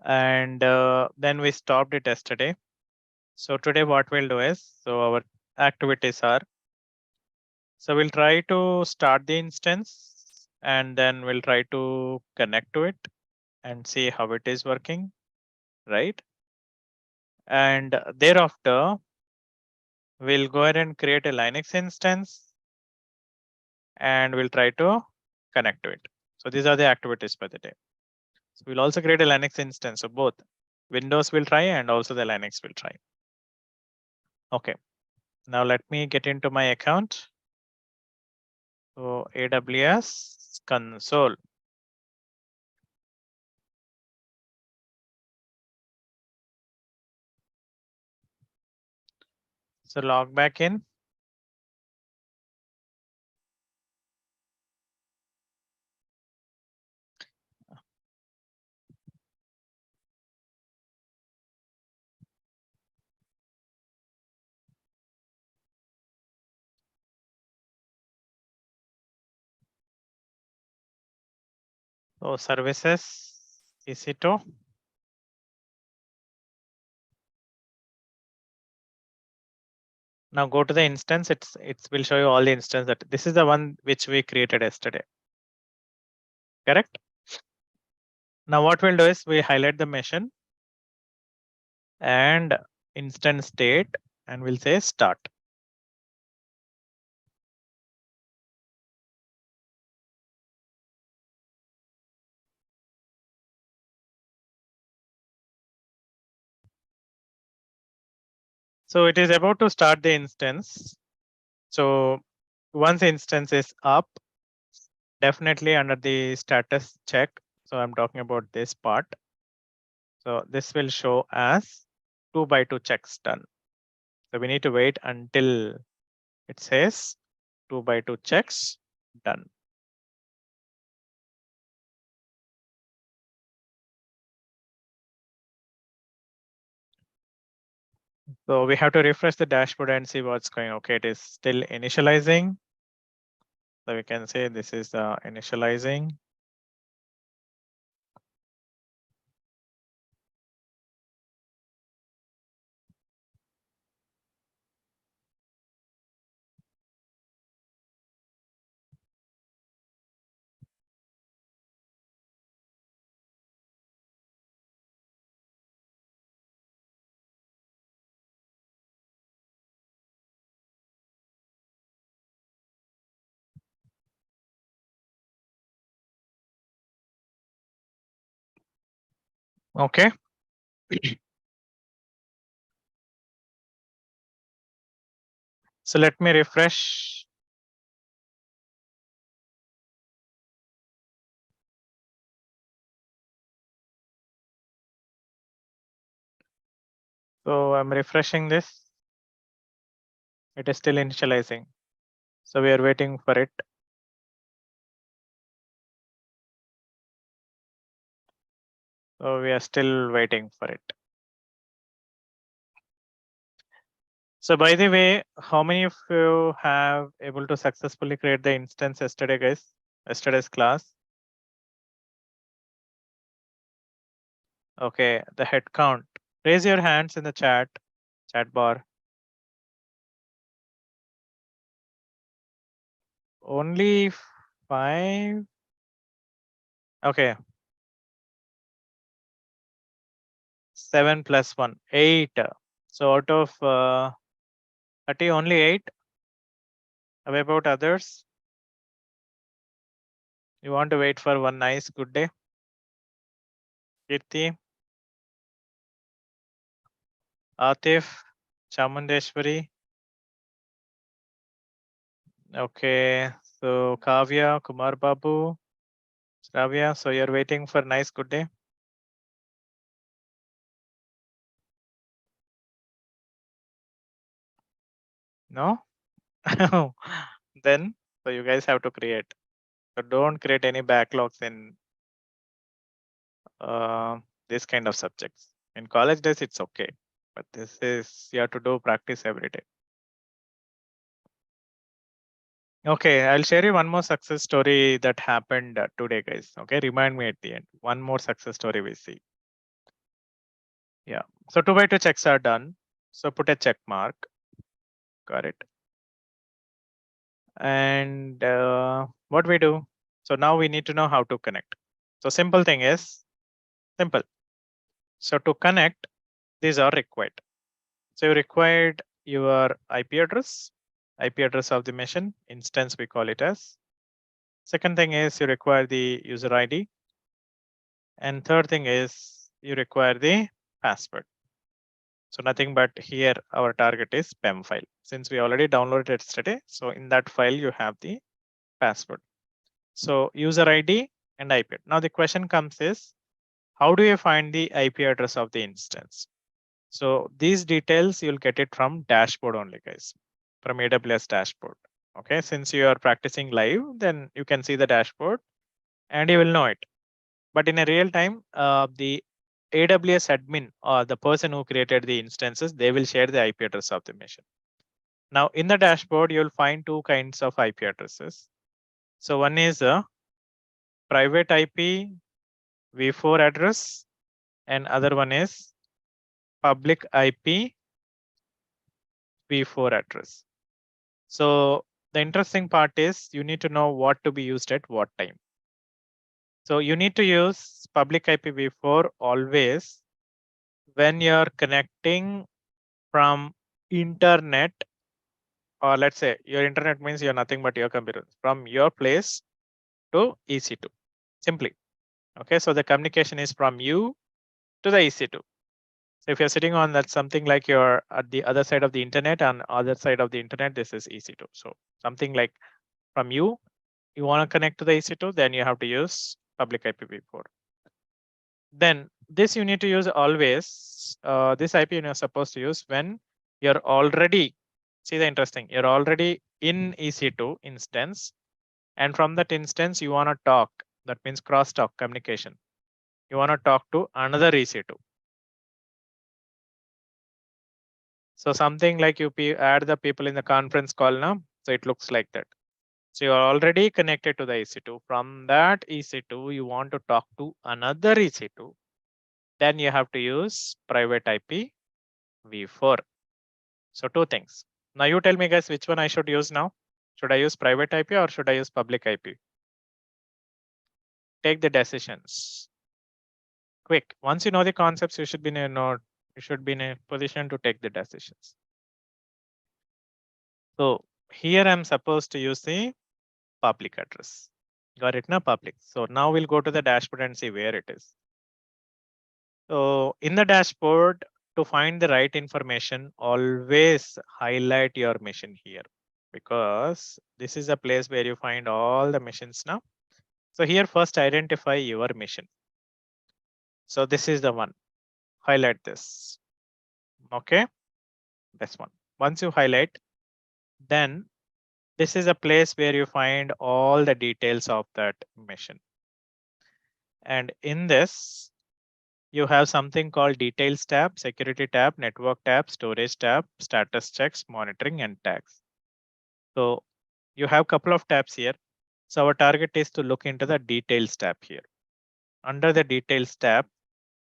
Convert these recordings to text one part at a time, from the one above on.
and then we stopped it yesterday. So today what we'll do is, so our activities are, so we'll try to start the instance and then we'll try to connect to it and see how it is working, right? And thereafter, we'll go ahead and create a Linux instance and we'll try to connect to it. So these are the activities for the day. So we'll also create a Linux instance. So both Windows will try and also the Linux will try. Okay. Now let me get into my account. So AWS console. So log back in. So services, EC2. Now go to the instance. It will show you all the instance that this is the one which we created yesterday. Correct? Now what we'll do is we highlight the machine and instance state and we'll say start. So it is about to start the instance. So once instance is up, definitely under the status check. So I'm talking about this part. So this will show as 2x2 checks done. So we need to wait until it says 2x2 checks done. So we have to refresh the dashboard and see what's going on. Okay, it is still initializing. So we can say this is the initializing. Okay. So let me refresh. So I'm refreshing this. It is still initializing. So we are waiting for it. So we are still waiting for it. So by the way, how many of you have able to successfully create the instance yesterday, guys? Yesterday's class. Okay, the head count. Raise your hands in the chat bar. Only 5. Okay. 7 plus 1, 8. So out of 30, only 8. How about others? You want to wait for one nice good day? Kirti, Atif, Chamundeshwari. Okay, so Kavya, Kumar Babu, Shravya. So you're waiting for nice good day? No? Then, so you guys have to create. So don't create any backlogs in this kind of subjects. In college days, it's okay. But this is, you have to do practice every day. Okay, I'll share you one more success story that happened today, guys. Okay, remind me at the end. One more success story we see. Yeah. So 2 by 2 checks are done. So put a check mark. Got it. And what we do? So now we need to know how to connect. So simple thing is simple. So to connect, these are required. So you required your IP address of the machine instance, we call it as. Second thing is you require the user ID. And third thing is you require the password. So nothing but here our target is PEM file. Since we already downloaded it yesterday, so in that file you have the password. So user ID and IP. Now the question comes is, how do you find the IP address of the instance? So these details you'll get it from dashboard only, guys, from AWS dashboard. Okay, since you are practicing live, then you can see the dashboard and you will know it. But in a real time, the AWS admin or the person who created the instances, they will share the IP address of the machine. Now in the dashboard, you'll find two kinds of IP addresses. So one is a private IP v4 address and other one is public IP v4 address. So the interesting part is you need to know what to be used at what time. So you need to use public IPv4 always when you're connecting from internet, or let's say your internet means you're nothing but your computer, from your place to EC2 simply. Okay, so the communication is from you to the EC2. So if you're sitting on that something like you're at the other side of the internet, and other side of the internet, this is EC2. So something like from you want to connect to the EC2, then you have to use public IPv4. Then this you need to use always. This IP you're supposed to use when you're already, see the interesting, you're already in EC2 instance, and from that instance you want to talk. That means crosstalk communication. You want to talk to another EC2. So something like you add the people in the conference call now. So it looks like that. So you're already connected to the EC2. From that EC2, you want to talk to another EC2. Then you have to use private IP v4. So two things. Now you tell me guys which one I should use now. Should I use private IP or should I use public IP? Take the decisions. Quick. Once you know the concepts, you should be in a position to take the decisions. So here I'm supposed to use the public address. Got it now, public. So now we'll go to the dashboard and see where it is. So in the dashboard, to find the right information, always highlight your mission here, because this is a place where you find all the missions now. So here first identify your mission. So this is the one. Highlight this. Okay, this one. Once you highlight, then this is a place where you find all the details of that mission. And in this, you have something called details tab, security tab, network tab, storage tab, status checks, monitoring, and tags. So you have a couple of tabs here. So our target is to look into the details tab here. Under the details tab,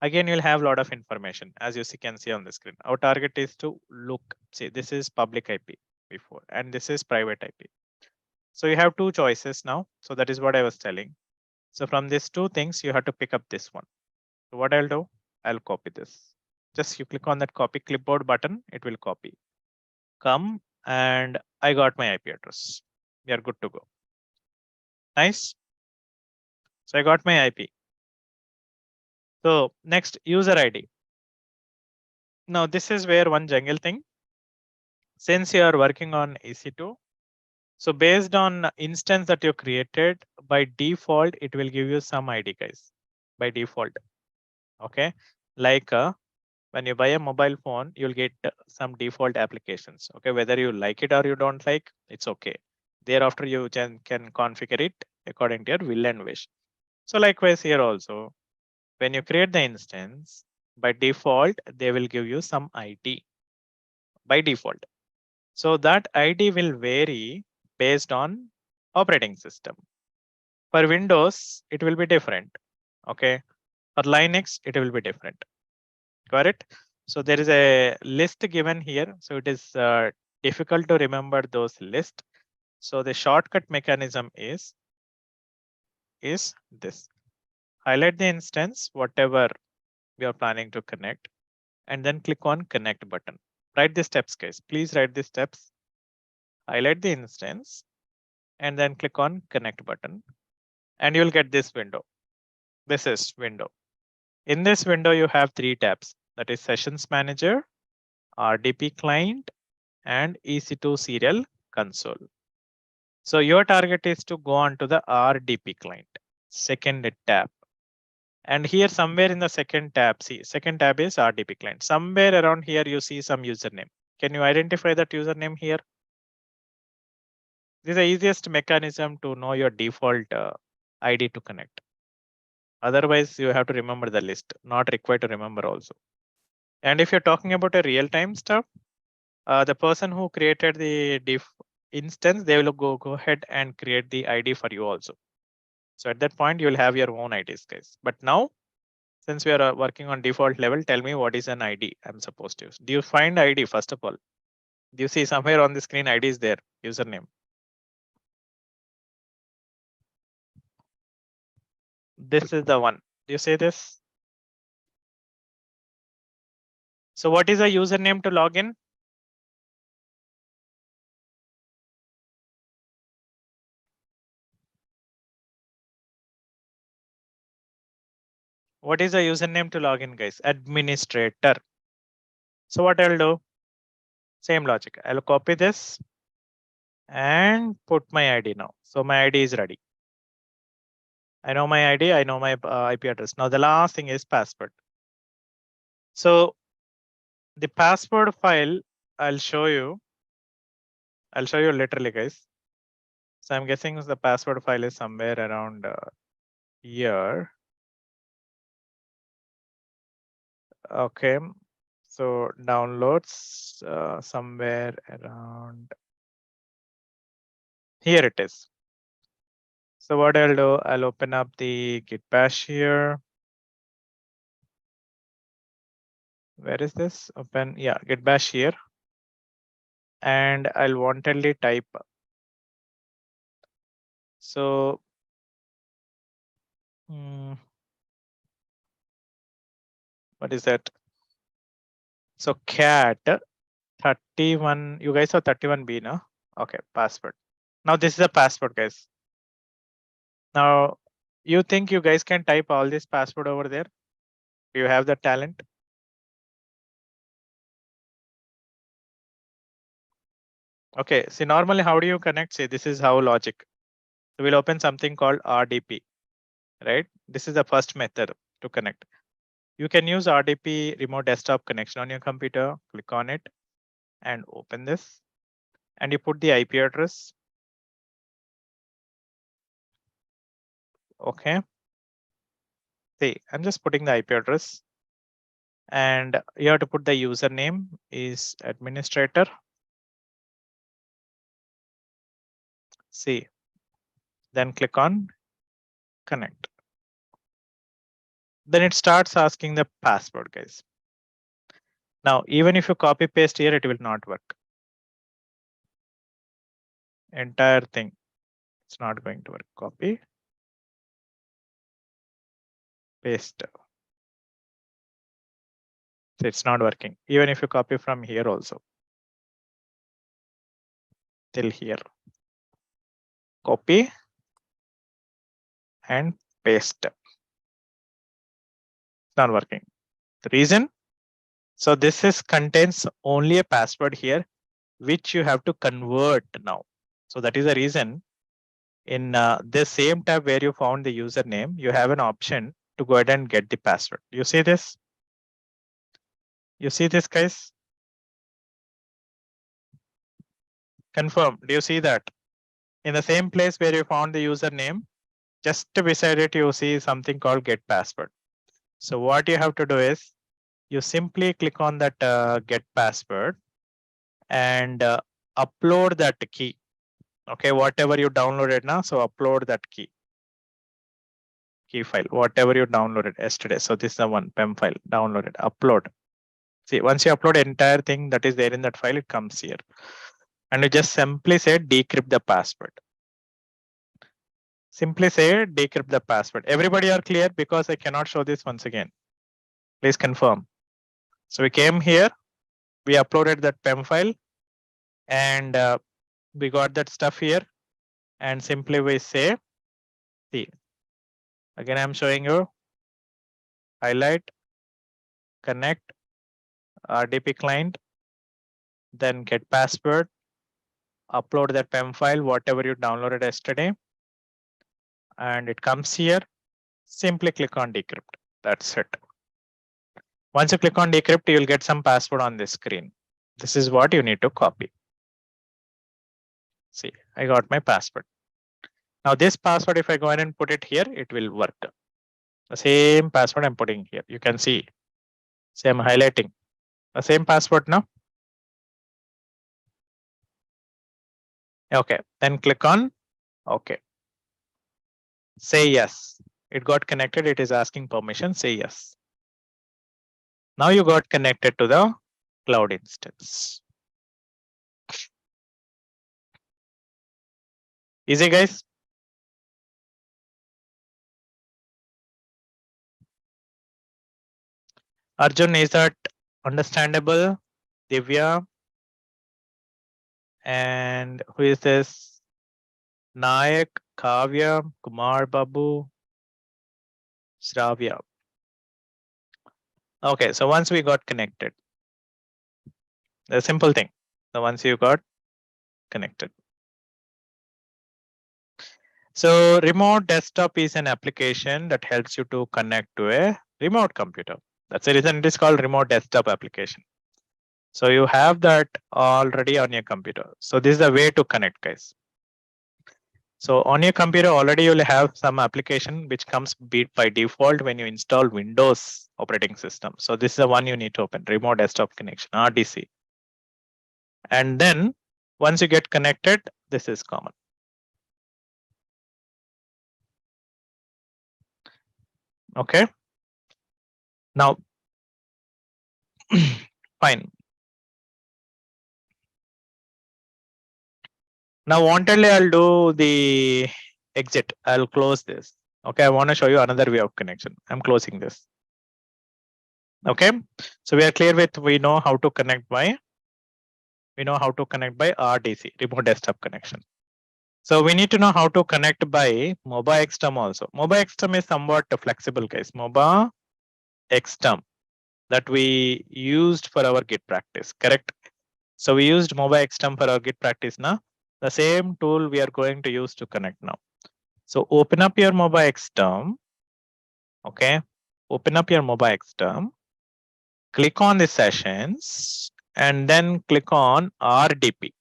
again, you'll have a lot of information as you can see on the screen. Our target is to look, see, this is public IP before, and this is private IP. So you have two choices now. So that is what I was telling. So from these two things, you have to pick up this one. So what I'll do, I'll copy this. Just you click on that copy clipboard button, it will copy. Come, and I got my IP address. We are good to go. Nice. So I got my IP. So next, user ID. Now this is where one jungle thing. Since you are working on EC2, so based on instance that you created, by default, it will give you some ID, guys, by default. Okay, like when you buy a mobile phone, you'll get some default applications. Okay, whether you like it or you don't like, it's okay. Thereafter, you can configure it according to your will and wish. So likewise here also, when you create the instance, by default, they will give you some ID by default. So that ID will vary based on operating system. For Windows, it will be different. Okay, for Linux, it will be different. Got it? So there is a list given here. So it is difficult to remember those lists. So the shortcut mechanism is this. Highlight the instance, whatever we are planning to connect, and then click on connect button. Write the steps, guys. Please write the steps. Highlight the instance and then click on connect button and you'll get this window. This is window. In this window, you have 3 tabs. That is Sessions Manager, RDP Client, and EC2 Serial Console. So your target is to go on to the RDP Client, second tab. And here somewhere in the second tab, see, second tab is RDP Client. Somewhere around here, you see some username. Can you identify that username here? This is the easiest mechanism to know your default ID to connect. Otherwise, you have to remember the list, not required to remember also. And if you're talking about a real-time stuff, the person who created the diff instance, they will go ahead and create the ID for you also. So at that point, you'll have your own IDs, guys. But now, since we are working on default level, tell me what is an ID I'm supposed to use. Do you find ID first of all? Do you see somewhere on the screen ID is there, username? This is the one. Do you see this? So what is a username to log in? What is a username to log in, guys? Administrator. So what I'll do? Same logic. I'll copy this and put my ID now. So my ID is ready. I know my ID, I know my IP address. Now the last thing is password. So the password file, I'll show you literally, guys. So I'm guessing the password file is somewhere around here. Okay, so downloads somewhere around here it is. So what I'll do, I'll open up the Git bash here. Where is this? Open, yeah, Git bash here. And I'll wantedly type. So what is that? So cat 31, you guys have 31B, no? Okay, password. Now this is a password, guys. Now you think you guys can type all this password over there? Do you have the talent? Okay, see normally how do you connect? See, this is how logic. So we'll open something called RDP, right? This is the first method to connect. You can use RDP remote desktop connection on your computer, click on it and open this. And you put the IP address. Okay. See, I'm just putting the IP address. And you have to put the username is administrator. See, then click on connect. Then it starts asking the password, guys. Now, even if you copy paste here, it will not work. Entire thing, it's not going to work. Copy, paste. So it's not working. Even if you copy from here also. Till here. Copy and paste. It's not working. The reason? So this is contains only a password here, which you have to convert now. So that is the reason in the same tab where you found the username, you have an option to go ahead and get the password. You see this? You see this, guys? Confirm. Do you see that? In the same place where you found the username, just beside it, you see something called get password. So what you have to do is you simply click on that get password and upload that key. Okay, whatever you downloaded now, so upload that key key file, whatever you downloaded yesterday. So this is the one PEM file, downloaded, upload. See, once you upload entire thing that is there in that file, it comes here. And you just simply say decrypt the password. Simply say decrypt the password. Everybody are clear? Because I cannot show this once again. Please confirm. So we came here, we uploaded that PEM file, and we got that stuff here. And simply we say, see, again I'm showing you, highlight, connect, RDP client, then get password, upload that PEM file, whatever you downloaded yesterday, and it comes here. Simply click on decrypt. That's it. Once you click on decrypt, you will get some password on this screen. This is what you need to copy. See, I got my password. Now this password, if I go ahead and put it here, it will work. The same password I'm putting here. You can see. See, I'm highlighting the same password now. Okay, then click on OK. Say yes. It got connected. It is asking permission. Say yes. Now you got connected to the cloud instance. Easy, guys. Arjun, is that understandable? Divya. And who is this? Nayak, Kavya, Kumar Babu, Shravya. Okay, so once we got connected, the simple thing. So once you got connected. So remote desktop is an application that helps you to connect to a remote computer. That's the reason it is called remote desktop application. So you have that already on your computer. So this is the way to connect, guys. So on your computer already you'll have some application which comes by default when you install Windows operating system. So this is the one you need to open, remote desktop connection, RDC. And then once you get connected, this is common. Okay. Now, fine. Now wantedly I'll do the exit. I'll close this. Okay, I want to show you another way of connection. I'm closing this. Okay, so we are clear with, we know how to connect by RDC, remote desktop connection. So we need to know how to connect by MOBA XTerm also. MOBA XTerm is somewhat flexible, guys. MOBA XTerm that we used for our Git practice, correct? So we used MOBA XTerm for our Git practice now. The same tool we are going to use to connect now. So open up your MOBA XTerm. Okay, open up your MOBA XTerm. Click on the sessions and then click on RDP.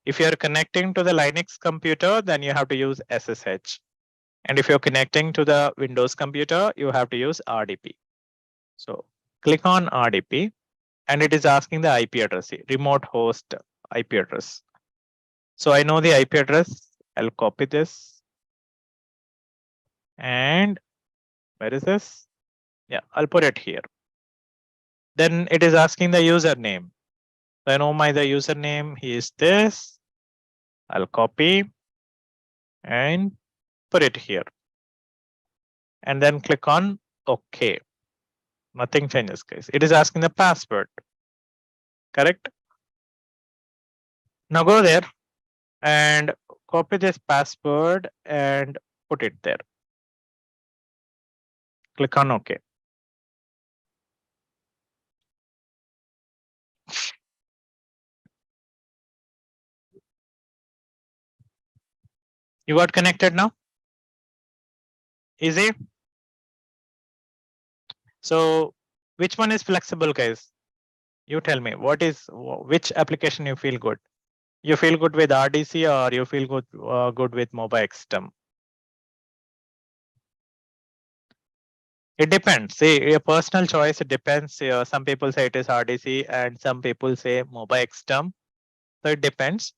If you're connecting to the Linux computer, then you have to use SSH. And if you're connecting to the Windows computer, you have to use RDP. So click on RDP and it is asking the IP address, remote host IP address. So I know the IP address. I'll copy this. And where is this? Yeah, I'll put it here. Then it is asking the username. So I know the username is this. I'll copy and put it here. And then click on OK. Nothing changes, guys. It is asking the password. Correct? Now go there and copy this password and put it there. Click on OK. You got connected now? Easy? So which one is flexible, guys? You tell me, which application you feel good? You feel good with RDC or you feel good with MOBA XTerm? It depends. See, your personal choice, it depends. Some people say it is RDC and some people say MOBA XTerm. So it depends.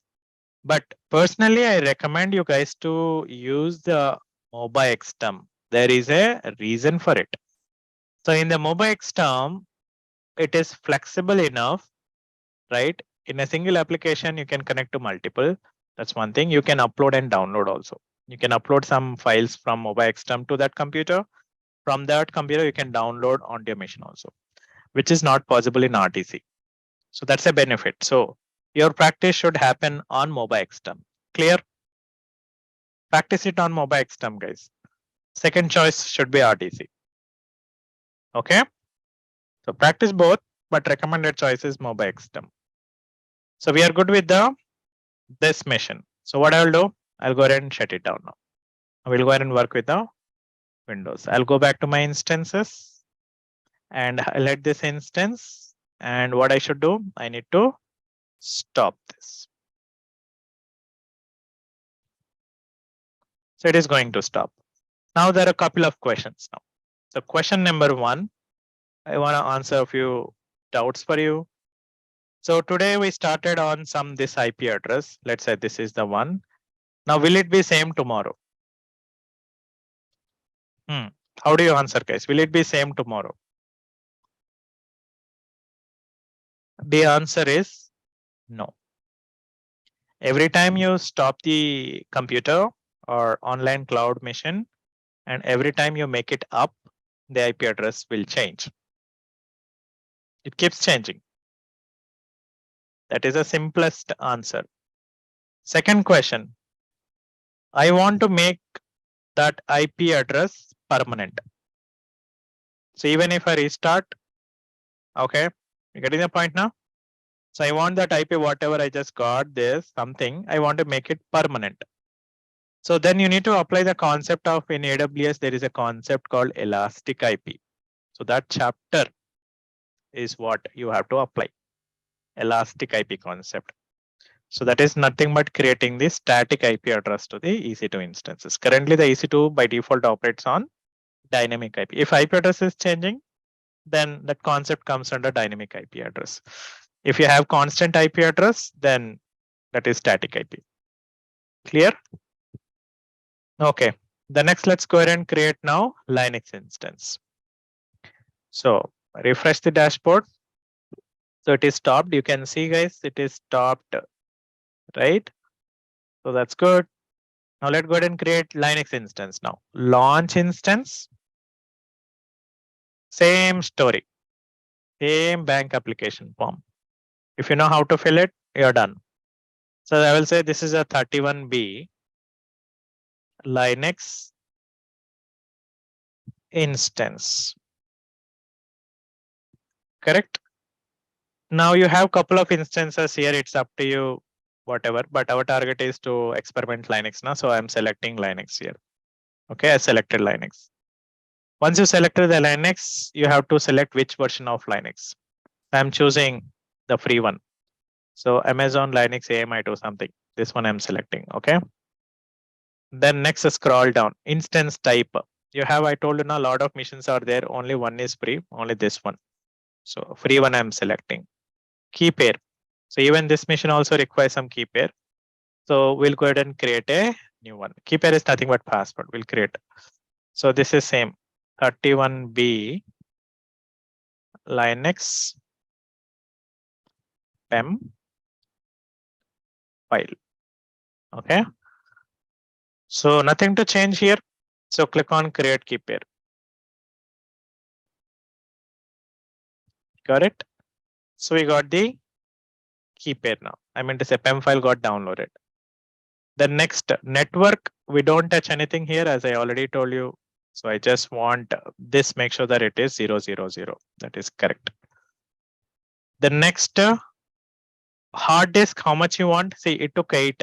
But personally, I recommend you guys to use the MOBA XTerm There is a reason for it. So in the MobiX term, it is flexible enough, right? In a single application, you can connect to multiple. That's one thing. You can upload and download also. You can upload some files from MobiX term to that computer. From that computer, you can download onto your machine also, which is not possible in RTC. So that's a benefit. So your practice should happen on MobiX term. Clear? Practice it on MobiX term, guys. Second choice should be RTC. Okay. So practice both, but recommended choice is MobiX term. So we are good with this mission. So what I'll do, I'll go ahead and shut it down now. I will go ahead and work with the Windows. I'll go back to my instances and highlight this instance. And what I should do, I need to stop this. So it is going to stop. Now there are a couple of questions now. So question number 1, I want to answer a few doubts for you. So today we started on this IP address. Let's say this is the one. Now will it be same tomorrow? How do you answer, guys? Will it be same tomorrow? The answer is no. Every time you stop the computer or online cloud machine, and every time you make it up, the IP address will change. It keeps changing. That is the simplest answer. Second question. I want to make that IP address permanent. So even if I restart, okay, you getting the point now? So I want that IP, whatever I just got this something, I want to make it permanent. So then you need to apply the concept of, in AWS, there is a concept called elastic IP. So that chapter is what you have to apply. Elastic IP concept. So that is nothing but creating the static IP address to the EC2 instances. Currently the EC2 by default operates on dynamic IP. If IP address is changing, then that concept comes under dynamic IP address. If you have constant IP address, then that is static IP. Clear? Okay. The next, let's go ahead and create now Linux instance. So refresh the dashboard. So it is stopped. You can see, guys, it is stopped, right? So that's good. Now let's go ahead and create Linux instance now. Launch instance. Same story. Same bank application form. If you know how to fill it, you're done. So I will say this is a 31B Linux instance. Correct? Now you have couple of instances here. It's up to you, whatever. But our target is to experiment Linux now. So I'm selecting Linux here. Okay, I selected Linux. Once you selected the Linux, you have to select which version of Linux. I'm choosing the free one. So Amazon Linux AMI2 something. This one I'm selecting. Okay. Then next scroll down. Instance type. You have, I told you now, a lot of missions are there. Only one is free. Only this one. So free one I'm selecting. Key pair. So even this mission also requires some key pair. So we'll go ahead and create a new one. Key pair is nothing but password. We'll create. So this is same 31B Linux PEM file. Okay. So nothing to change here. So click on create key pair. Got it? So we got the key pair now. I mean to say PEM file got downloaded. The next network, we don't touch anything here as I already told you. So I just want this, make sure that it is 000. That is correct. The next hard disk, how much you want? See, it took 8.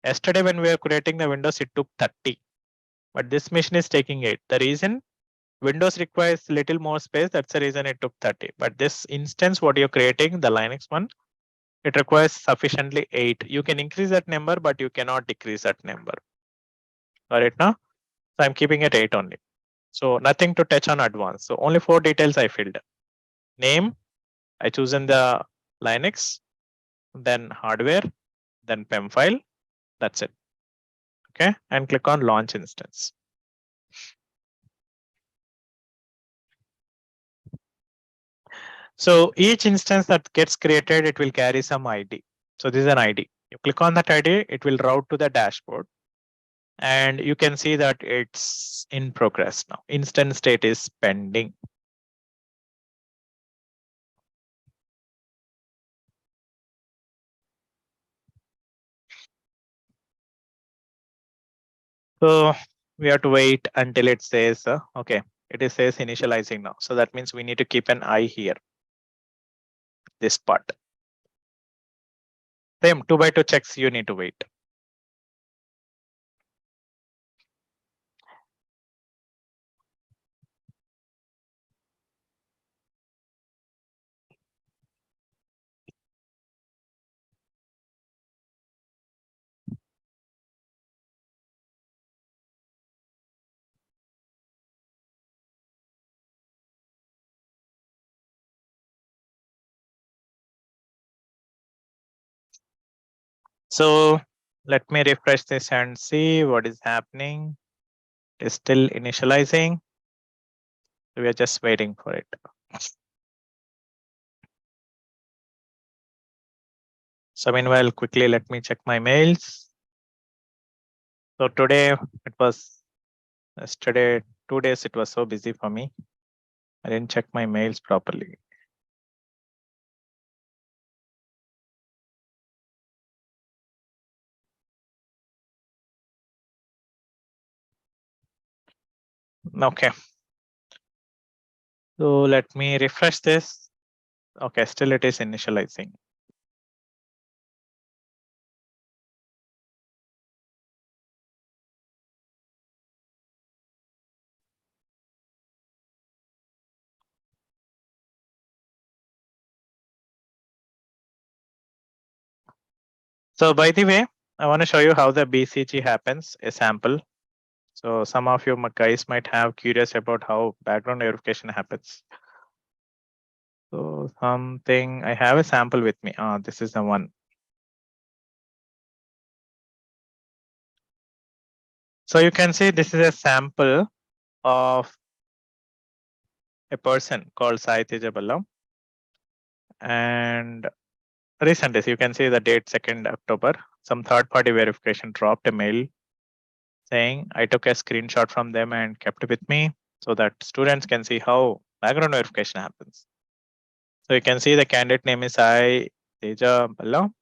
Yesterday when we were creating the Windows, it took 30. But this machine is taking 8. The reason Windows requires little more space. That's the reason it took 30. But this instance, what you're creating, the Linux one, it requires sufficiently 8. You can increase that number, but you cannot decrease that number. Got it now? So I'm keeping it 8 only. So nothing to touch on advanced. So only 4 details I filled. Name, I chosen the Linux, then hardware, then PEM file. That's it. Okay, and click on launch instance. So each instance that gets created, it will carry some ID. So this is an ID. You click on that ID, it will route to the dashboard. And you can see that it's in progress now. Instance state is pending. So we have to wait until it says, okay, it says initializing now. So that means we need to keep an eye here, this part. Same 2x2 checks, you need to wait. So let me refresh this and see what is happening. It's still initializing. We are just waiting for it. So meanwhile, quickly let me check my mails. So today it was yesterday, 2 days it was so busy for me. I didn't check my mails properly. Okay. So let me refresh this. Okay, still it is initializing. So by the way, I want to show you how the BCG happens, a sample. So some of you guys might have curious about how background verification happens. So something, I have a sample with me. This is the one. So you can see this is a sample of a person called Sai Tejaballa. And recent days, you can see the date 2nd October. Some third party verification dropped a mail saying I took a screenshot from them and kept it with me so that students can see how background verification happens. So you can see the candidate name is Sai Tejaballa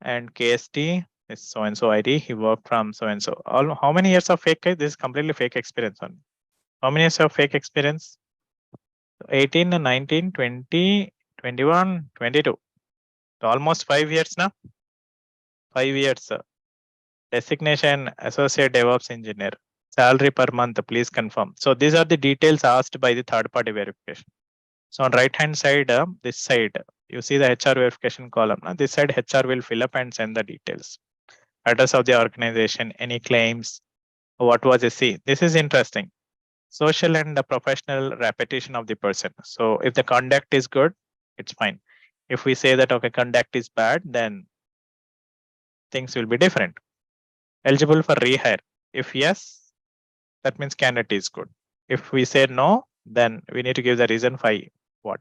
and KST is so and so ID. He worked from so and so. How many years of fake? This is completely fake experience on. How many years of fake experience? 18, 19, 20, 21, 22. So almost 5 years now. 5 years. Designation associate DevOps engineer. Salary per month, please confirm. So these are the details asked by the third party verification. So on right hand side, this side, you see the HR verification column. This side HR will fill up and send the details. Address of the organization, any claims, what was a C. This is interesting. Social and the professional reputation of the person. So if the conduct is good, it's fine. If we say that okay, conduct is bad, then things will be different. Eligible for rehire. If yes, that means candidate is good. If we say no, then we need to give the reason why. What?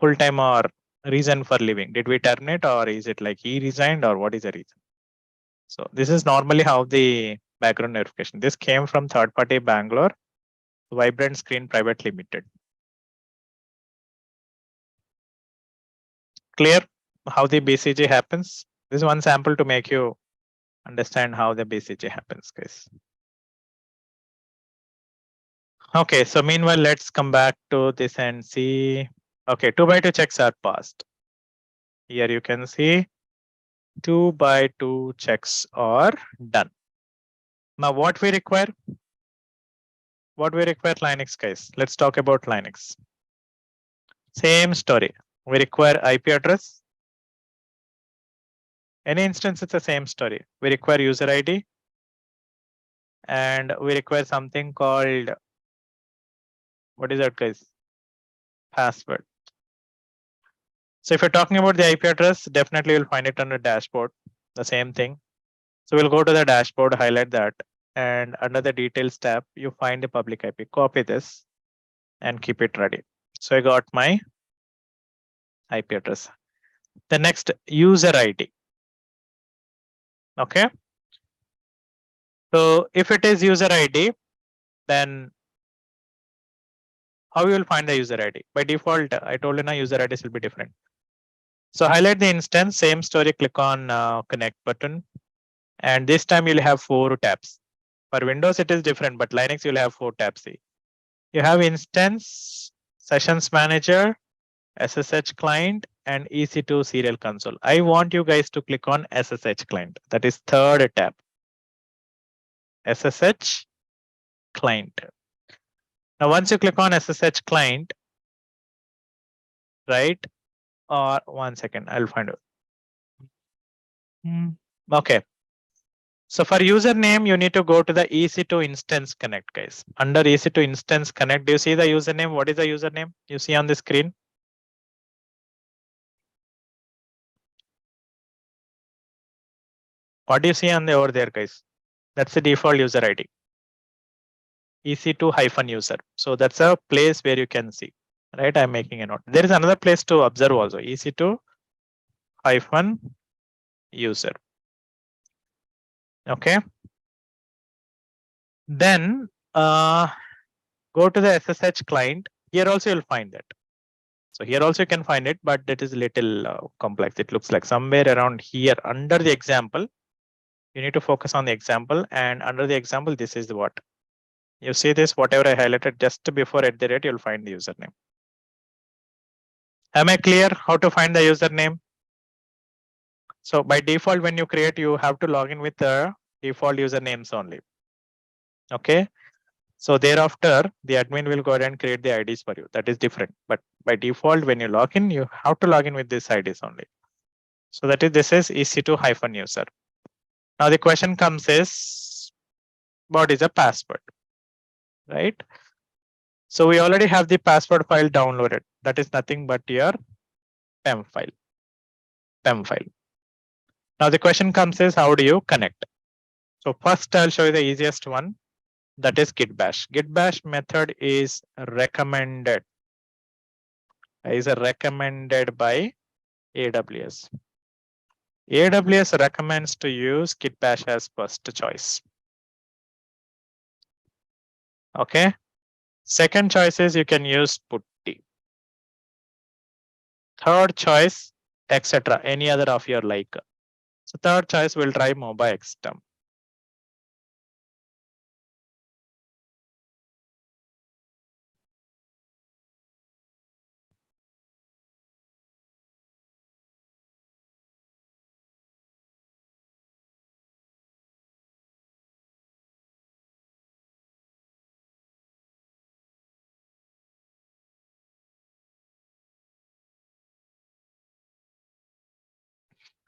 Full time or reason for leaving. Did we terminate or is it like he resigned or what is the reason? So this is normally how the background verification. This came from third party Bangalore, Vibrant Screen Private Limited. Clear how the BCG happens? This is one sample to make you understand how the BCG happens, guys. Okay, so meanwhile, let's come back to this and see. Okay, 2x2 checks are passed. Here you can see 2x2 checks are done. Now what we require? What we require Linux, guys? Let's talk about Linux. Same story. We require IP address. Any instance, it's the same story. We require user ID. And we require something called, what is that, guys? Password. So if you're talking about the IP address, definitely you'll find it on the dashboard, the same thing. So we'll go to the dashboard, highlight that, and under the details tab, you find the public IP. Copy this and keep it ready. So I got my IP address. The next user ID. Okay. So if it is user ID, then how you will find the user ID? By default, I told you now user IDs will be different. So highlight the instance, same story, click on connect button. And this time you'll have 4 tabs. For Windows, it is different, but Linux, you'll have 4 tabs. See. You have instance, sessions manager, SSH client, and EC2 serial console. I want you guys to click on SSH client. That is third tab. SSH client. Now, once you click on SSH client, right? Or 1 second, I'll find it. Okay. So for username, you need to go to the EC2 instance connect, guys. Under EC2 instance connect, do you see the username? What is the username you see on the screen? What do you see on the over there, guys? That's the default user ID. EC2-user. So that's a place where you can see, right? I'm making a note. There is another place to observe also. EC2-user. Okay. Then go to the SSH client. Here also you'll find that. So here also you can find it, but it is a little complex. It looks like somewhere around here under the example. You need to focus on the example, and under the example, this is what you see. This whatever I highlighted just before @ you'll find the username. Am I clear how to find the username? So by default, when you create, you have to log in with the default usernames only. Okay. So thereafter, the admin will go ahead and create the IDs for you. That is different. But by default, when you log in, you have to log in with these IDs only. So that is this is EC2-user. Now the question comes is, what is a password? Right? So we already have the password file downloaded. That is nothing but your PEM file. Now the question comes is, how do you connect? So first I'll show you the easiest one. That is git bash. Git bash method is recommended. Is recommended by AWS. AWS recommends to use git bash as first choice. Okay. Second choice is you can use putty. Third choice, etc. Any other of your like. So third choice will try MobaXterm.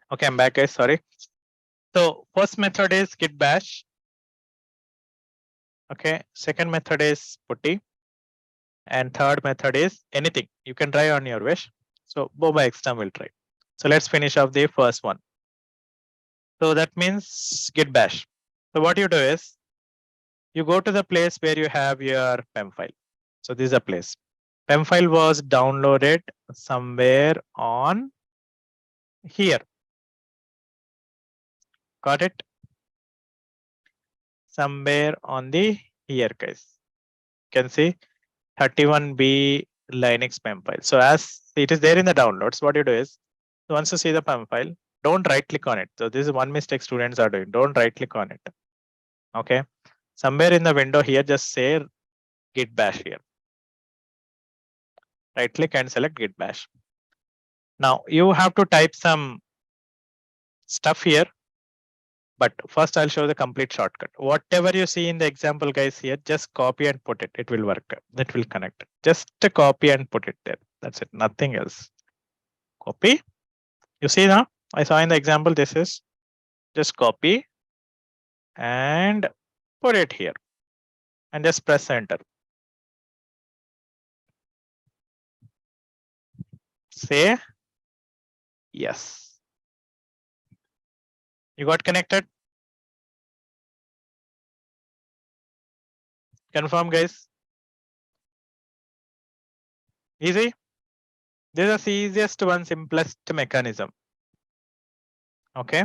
Okay, I'm back, guys. Sorry. So first method is git bash. Okay. Second method is putty. And third method is anything. You can try on your wish. So MobaXterm will try. So let's finish off the first one. So that means git bash. So what you do is you go to the place where you have your PEM file. So this is a place. PEM file was downloaded somewhere on here. Got it? Somewhere on the here, guys. You can see 31B Linux PEM file. So as it is there in the downloads, what you do is once you see the PEM file, don't right click on it. So this is one mistake students are doing. Don't right click on it. Okay. Somewhere in the window here, just say git bash here. Right click and select git bash. Now you have to type some stuff here. But first I'll show the complete shortcut. Whatever you see in the example, guys, here, just copy and put it. It will work. It will connect. Just copy and put it there. That's it. Nothing else. Copy. You see now? I saw in the example, this is just copy and put it here. And just press enter. Say yes. You got connected? Confirm, guys. Easy. This is the easiest one, simplest mechanism. Okay.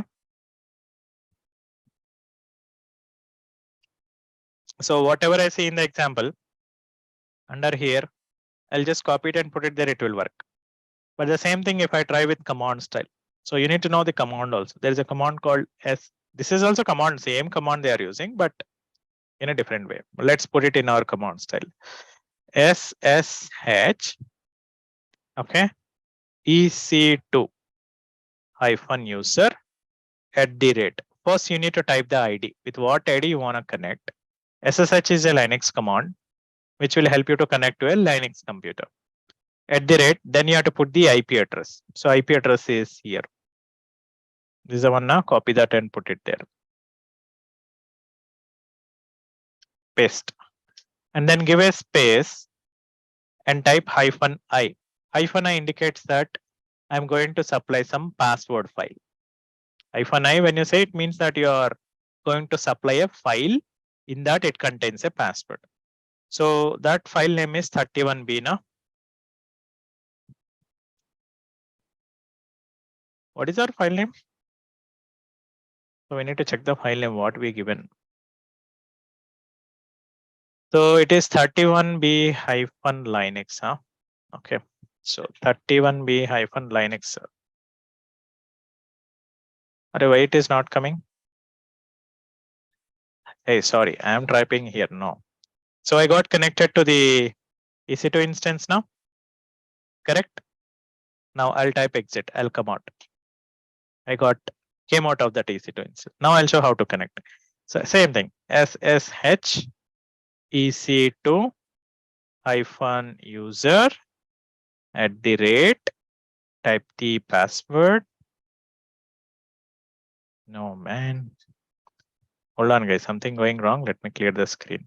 So whatever I see in the example under here, I'll just copy it and put it there. It will work. But the same thing if I try with command style. So you need to know the command also. There is a command called S. This is also command, same command they are using, but in a different way. Let's put it in our command style. SSH, okay, EC2 hyphen user @ First, you need to type the ID with what ID you want to connect. SSH is a Linux command which will help you to connect to a Linux computer. @ then you have to put the IP address. So IP address is here. This is the one now. Copy that and put it there. Paste. And then give a space and type -I. -I indicates that I'm going to supply some password file. -I, when you say, it means that you are going to supply a file in that it contains a password. So that file name is 31B now. What is our file name? So we need to check the file name what we given. So it is 31B-Linux, huh? Okay. So 31B-Linux. Why it is not coming? Hey, sorry, I am typing here. No. So I got connected to the EC2 instance now. Correct. Now I'll type exit. I'll come out. I came out of that EC2 instance. Now I'll show how to connect. So same thing. SSH EC2 hyphen user @ type the password. No, man. Hold on, guys. Something going wrong. Let me clear the screen.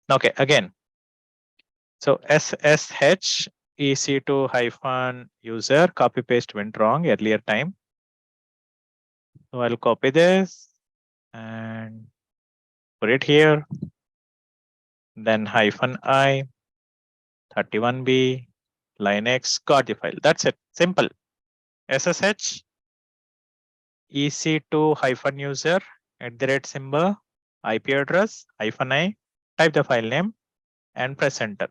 Okay, again. So SSH EC2 hyphen user, copy paste went wrong earlier time. So I'll copy this and put it here. Then -I 31B Linux, got the file. That's it. Simple. SSH EC2 hyphen user @ symbol IP address -I, type the file name and press enter.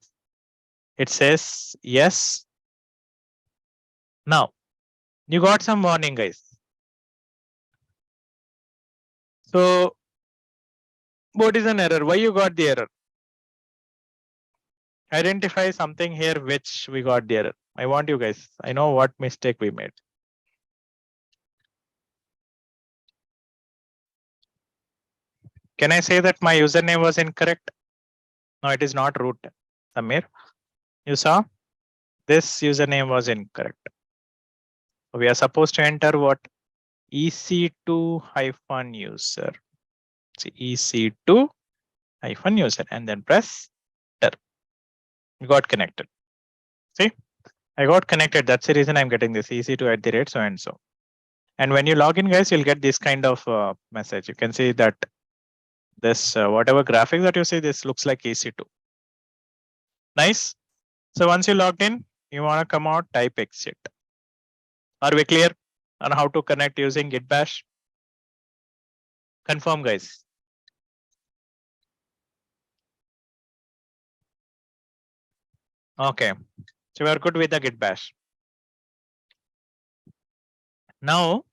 It says yes. Now you got some warning, guys. So what is an error? Why you got the error? Identify something here which we got the error. I want you guys. I know what mistake we made. Can I say that my username was incorrect? No, it is not root. Samir, you saw this username was incorrect. We are supposed to enter what? EC2 hyphen user. See, EC2 hyphen user and then press enter. We got connected. See, I got connected. That's the reason I'm getting this EC2 @ so and so. And when you log in, guys, you'll get this kind of message. You can see that this whatever graphic that you see, this looks like EC2. Nice. So once you logged in, you want to come out, type exit. Are we clear on how to connect using Git Bash? Confirm, guys. Okay. So we are good with the Git Bash. Now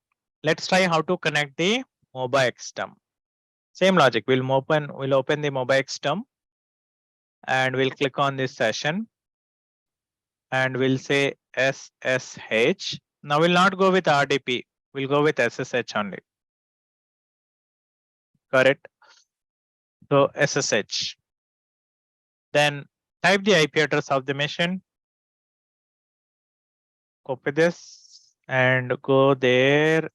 let's try how to connect the MobiXterm. Same logic. We'll open the MobiXterm and we'll click on this session and we'll say SSH. Now we'll not go with RDP. We'll go with SSH only. Correct. So SSH. Then type the IP address of the machine. Copy this and go there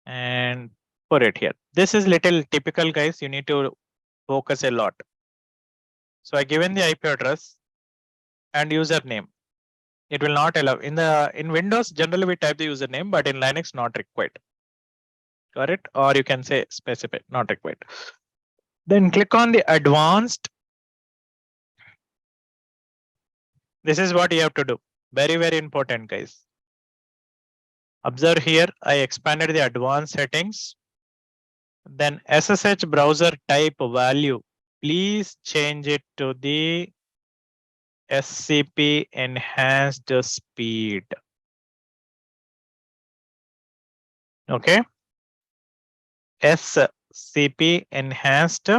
and put it here. This is little typical, guys. You need to focus a lot. So I given the IP address and username. It will not allow in Windows. Generally, we type the username, but in Linux, not required. Got it? Or you can say specify, not required. Then click on the advanced This is what you have to do. Very, very important, guys. Observe here, I expanded the advanced settings. Then SSH browser type value, please change it to the SCP enhanced speed. Okay. SCP enhanced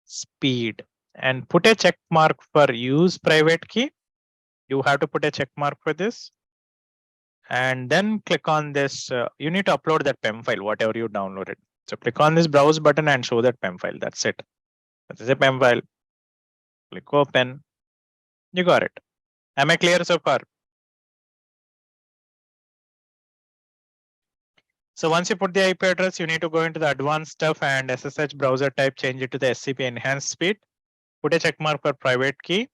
speed, and put a check mark for use private key. You have to put a check mark for this. And then click on this. You need to upload that PEM file, whatever you downloaded. So click on this browse button and show that PEM file. That's it. That is a PEM file. Click open. You got it. Am I clear so far? So once you put the IP address, you need to go into the advanced stuff and SSH browser type, change it to the SCP enhanced speed. Put a check mark for private key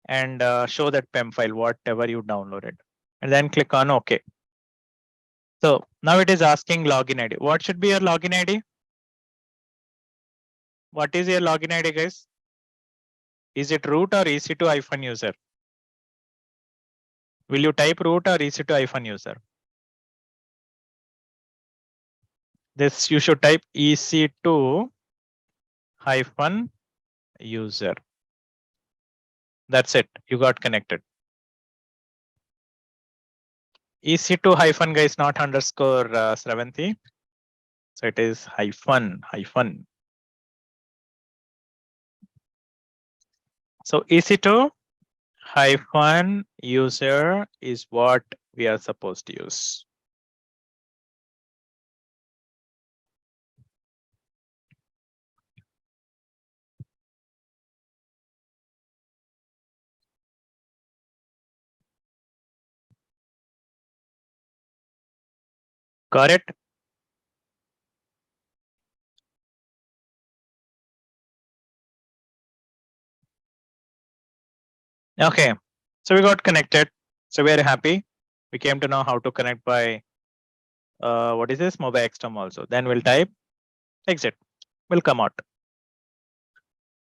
and show that PEM file, whatever you downloaded. And then click on OK. So now it is asking login ID. What should be your login ID? What is your login ID, guys? Is it root or EC2-user? Will you type root or EC2-user? This you should type EC2-user. That's it. You got connected. EC2- guys, not underscore Sravanti. So it is hyphen. So EC2-user is what we are supposed to use. Got it? Okay, so we got connected. So we are happy. We came to know how to connect by what is this? Mobile XTerm also. Then we'll type exit. Will come out.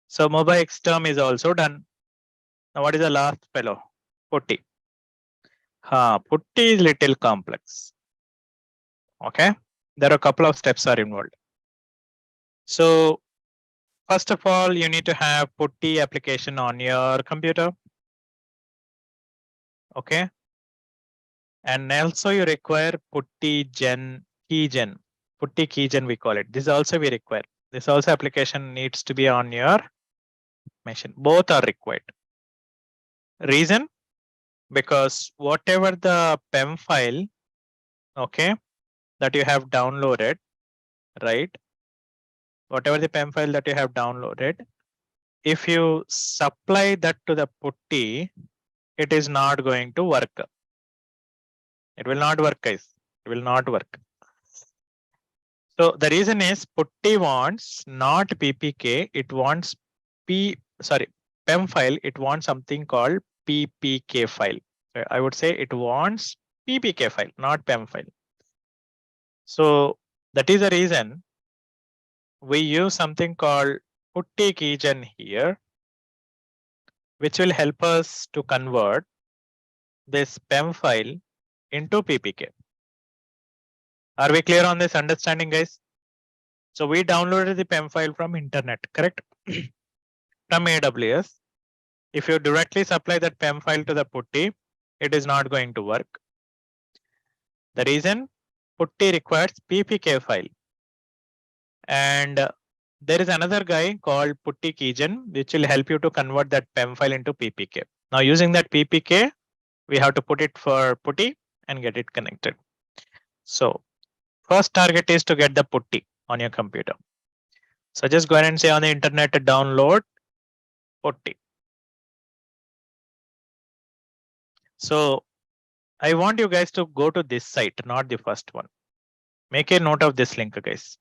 So mobile XTerm is also done. Now what is the last fellow? Putty. Putty is little complex. Okay, there are a couple of steps are involved. So first of all, you need to have Putty application on your computer. Okay. And also you require Putty keygen. Putty keygen we call it. This also we require. This also application needs to be on your machine. Both are required. Reason? Because whatever the PEM file, okay, that you have downloaded, right? Whatever the PEM file that you have downloaded, if you supply that to the Putty, it is not going to work. It will not work, guys. It will not work. So the reason is Putty wants not PPK, it wants PEM file, it wants something called PPK file. I would say it wants PPK file, not PEM file. So that is the reason we use something called Putty keygen here, which will help us to convert this PEM file into PPK. Are we clear on this understanding, guys? So we downloaded the PEM file from internet, correct? From AWS. If you directly supply that PEM file to the Putty, it is not going to work. The reason, Putty requires PPK file. And there is another guy called Putty keygen, which will help you to convert that PEM file into PPK. Now using that PPK, we have to put it for Putty and get it connected. So first target is to get the Putty on your computer. So just go ahead and say on the internet to download Putty. So I want you guys to go to this site, not the first one. Make a note of this link, guys.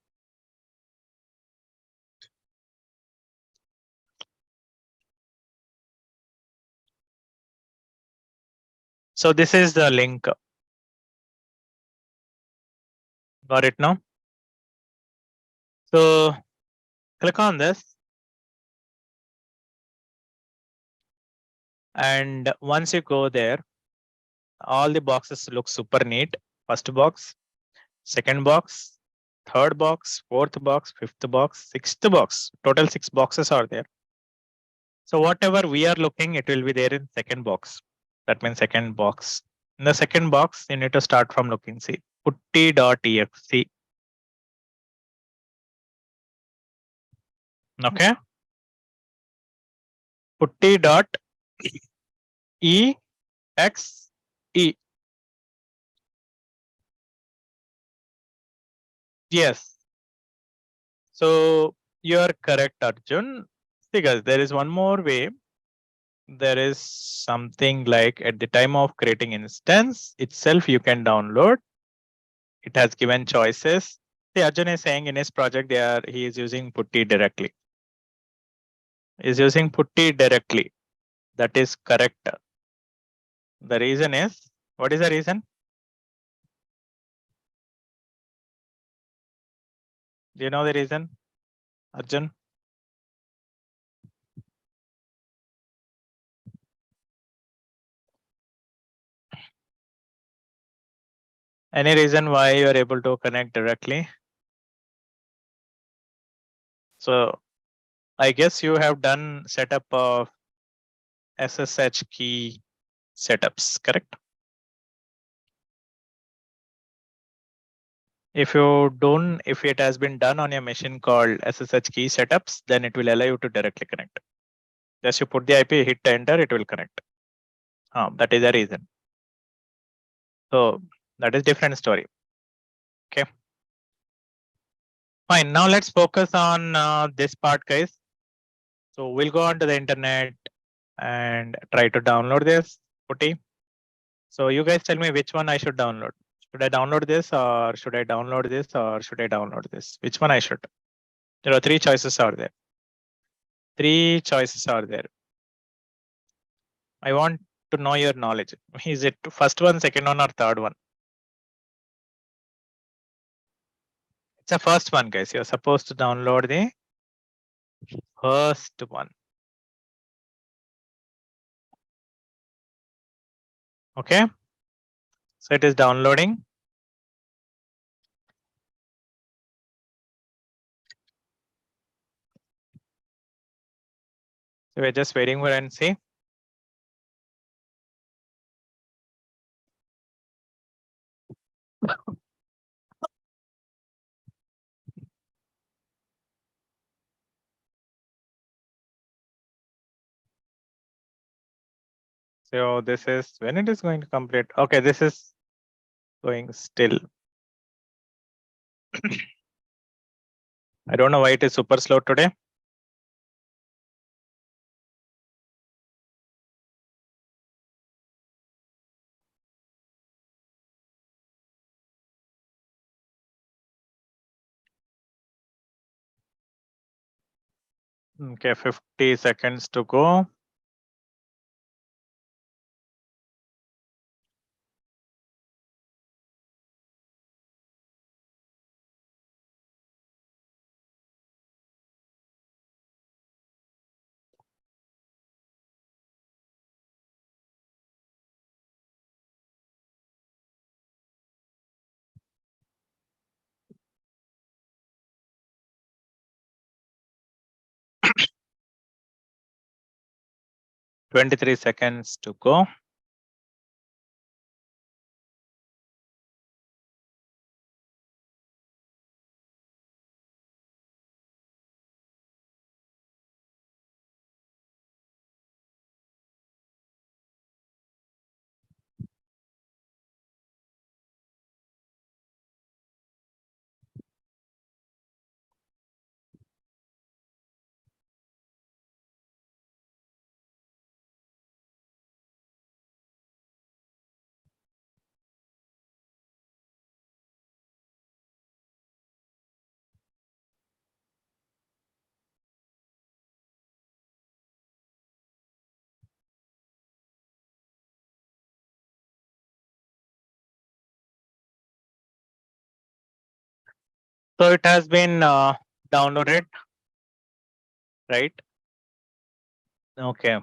So this is the link. Got it now? So click on this. And once you go there, all the boxes look super neat. First box, second box, third box, fourth box, fifth box, sixth box. Total 6 boxes are there. So whatever we are looking, it will be there in second box. That means second box. In the second box, you need to start from looking. See, putty.exe. Okay. Putty.exe. Yes. So you are correct, Arjun. See, guys, there is one more way. There is something like at the time of creating instance itself, you can download. It has given choices. See, Arjun is saying in his project, he is using Putty directly. Is using Putty directly. That is correct. The reason is, what is the reason? Do you know the reason, Arjun? Any reason why you are able to connect directly? So I guess you have done setup of SSH key setups, correct? If it has been done on a machine called SSH key setups, then it will allow you to directly connect. Just you put the IP, hit enter, it will connect. That is the reason. So that is different story. Okay. Fine. Now let's focus on this part, guys. So we'll go onto the internet and try to download this Putty. So you guys tell me which one I should download. Should I download this or should I download this or should I download this? Which one I should? There are 3 choices are there. 3 choices are there. I want to know your knowledge. Is it first one, second one, or third one? It's the first one, guys. You're supposed to download the first one. Okay. So it is downloading. So we're just waiting for and see. So this is when it is going to complete. Okay, this is going still. I don't know why it is super slow today. Okay, 50 seconds to go. $23 seconds to go. So it has been downloaded, right? Okay.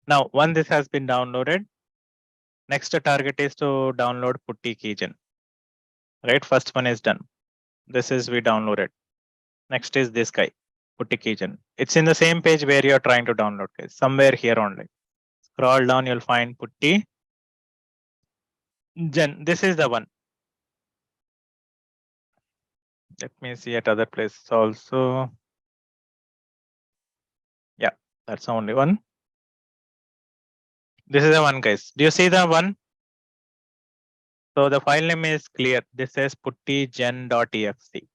Now, once this has been downloaded, next target is to download Putty keygen. Right, first one is done. This is we downloaded. Next is this guy, Putty keygen. It's in the same page where you're trying to download, guys. Somewhere here only. Scroll down, you'll find Putty gen. This is the one. Let me see at other places also. Yeah, that's the only one. This is the one, guys. Do you see the one? So the file name is clear. This is puttygen.exe.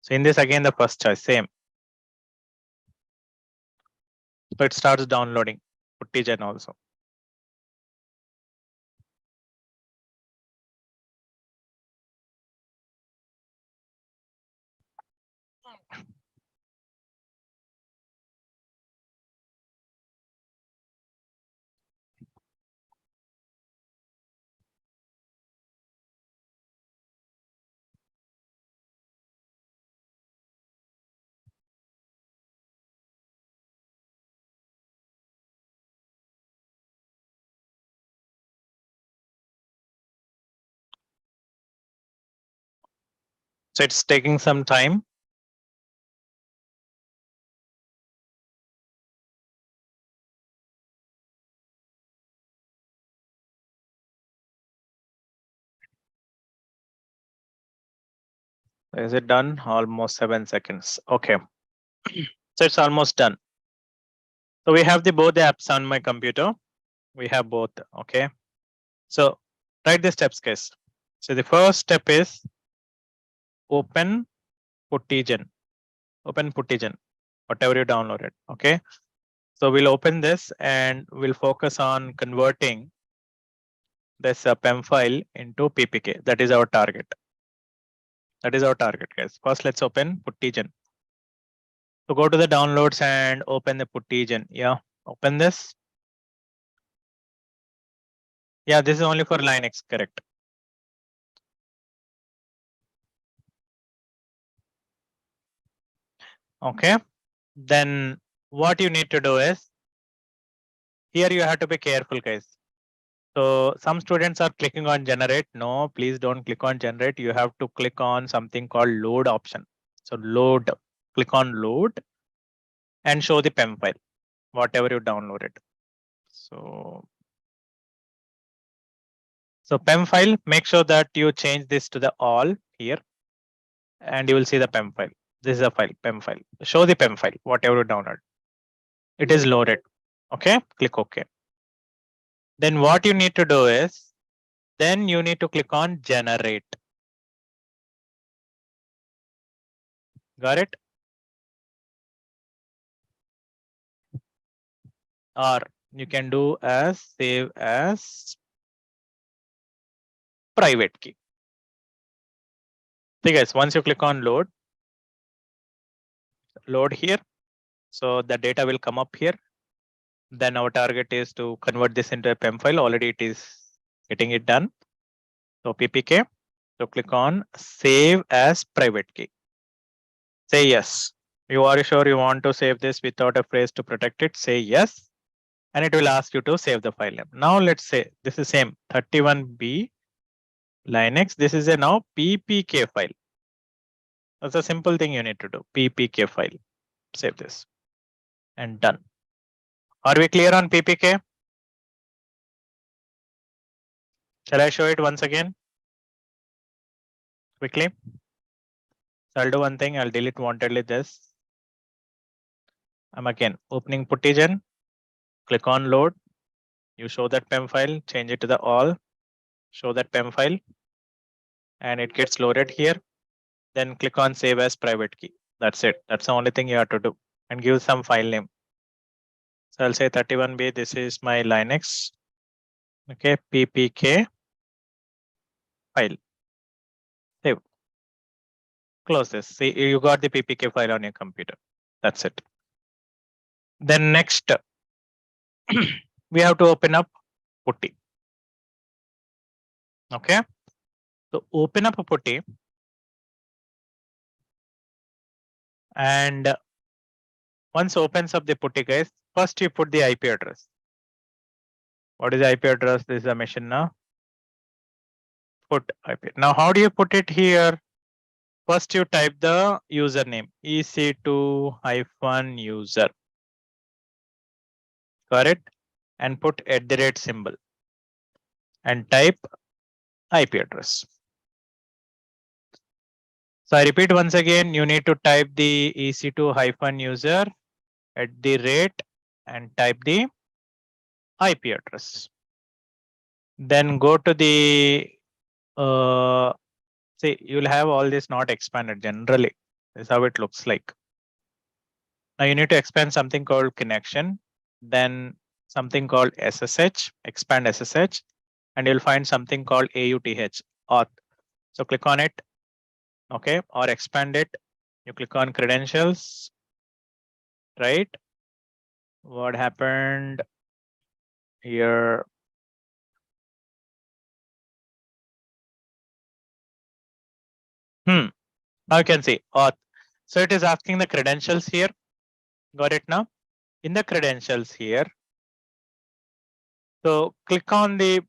So in this again, the first choice, same. So it starts downloading puttygen also. So it's taking some time. Is it done? Almost 7 seconds. Okay. So it's almost done. So we have both the apps on my computer. We have both. Okay. So write the steps, guys. So the first step is open puttygen. Open puttygen, whatever you downloaded. Okay. So we'll open this and we'll focus on converting this PEM file into PPK. That is our target. That is our target, guys. First, let's open puttygen. So go to the downloads and open the puttygen. Yeah, open this. Yeah, this is only for Linux, correct? Okay. Then what you need to do is, here you have to be careful, guys. So some students are clicking on generate. No, please don't click on generate. You have to click on something called load option. So load, click on load and show the PEM file, whatever you downloaded. So PEM file, make sure that you change this to the all here and you will see the PEM file. This is a file, PEM file. Show the PEM file, whatever you download. It is loaded. Okay, click OK. Then what you need to do is, then you need to click on generate. Got it? Or you can do as save as private key. So guys, once you click on load here, so the data will come up here. Then our target is to convert this into a PEM file. Already it is getting it done. So PPK. So click on save as private key. Say yes. You are sure you want to save this without a phrase to protect it? Say yes. And it will ask you to save the file name. Now let's say this is same 31B Linux. This is a now PPK file. That's a simple thing you need to do. PPK file. Save this and done. Are we clear on PPK? Shall I show it once again? Quickly. So I'll do one thing. I'll delete wantedly this. I'm again opening puttygen. Click on load. You show that PEM file, change it to the all. Show that PEM file. And it gets loaded here. Then click on save as private key. That's it. That's the only thing you have to do. And give some file name. So I'll say 31B. This is my Linux. Okay, PPK file. Save. Close this. See, you got the PPK file on your computer. That's it. Then next, we have to open up Putty. Okay. So open up a Putty. And once opens up the putty, guys, first you put the IP address. What is the IP address? This is the machine now. Put IP. Now, how do you put it here? First, you type the username EC2-user. Correct? And put @ symbol and type IP address. So I repeat once again, you need to type the EC2-user @ and type the IP address. Then go to the see, you'll have all this not expanded generally. This is how it looks like. Now you need to expand something called connection, then something called SSH, expand SSH, and you'll find something called AUTH, auth. So click on it, okay, or expand it. You click on credentials, right? What happened here? Now you can see auth. So it is asking the credentials here. Got it now? In the credentials here, so click on the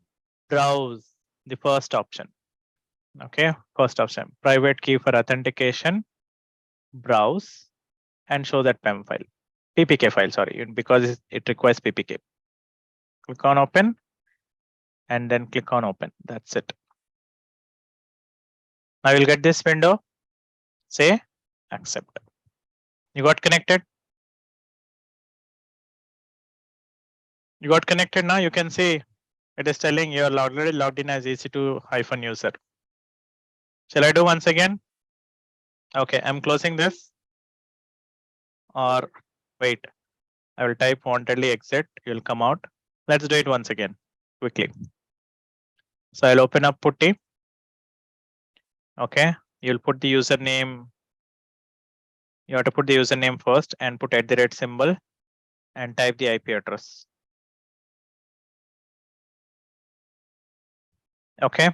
browse, the first option. Okay, first option, private key for authentication, browse, and show that PEM file, PPK file, sorry, because it requires PPK. Click on open and then click on open. That's it. Now you'll get this window. Say accept. You got connected. You got connected now. You can see it is telling you're already logged in as EC2-user. Shall I do once again? Okay, I'm closing this. Or wait, I will type wantedly exit. You'll come out. Let's do it once again quickly. So I'll open up putty. Okay, you'll put the username. You have to put the username first and put @ symbol and type the IP address. Okay.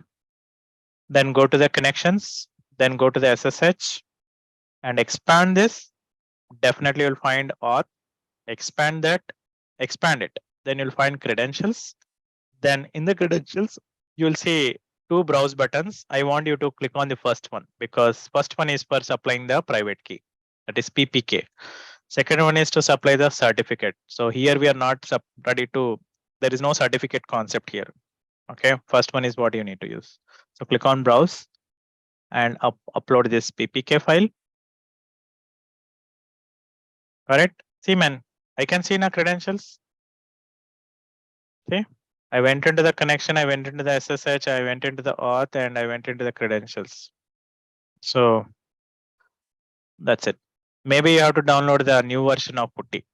Then go to the connections, then go to the SSH and expand this. Definitely you'll find auth. Expand that, expand it. Then you'll find credentials. Then in the credentials, you'll see two browse buttons. I want you to click on the first one because first one is for supplying the private key, that is PPK. Second one is to supply the certificate. So here we are not ready to, there is no certificate concept here. Okay, first one is what you need to use. So click on browse and upload this PPK file. Correct? See, man, I can see now credentials. See, I went into the connection, I went into the SSH, I went into the auth, and I went into the credentials. So that's it. Maybe you have to download the new version of Putty.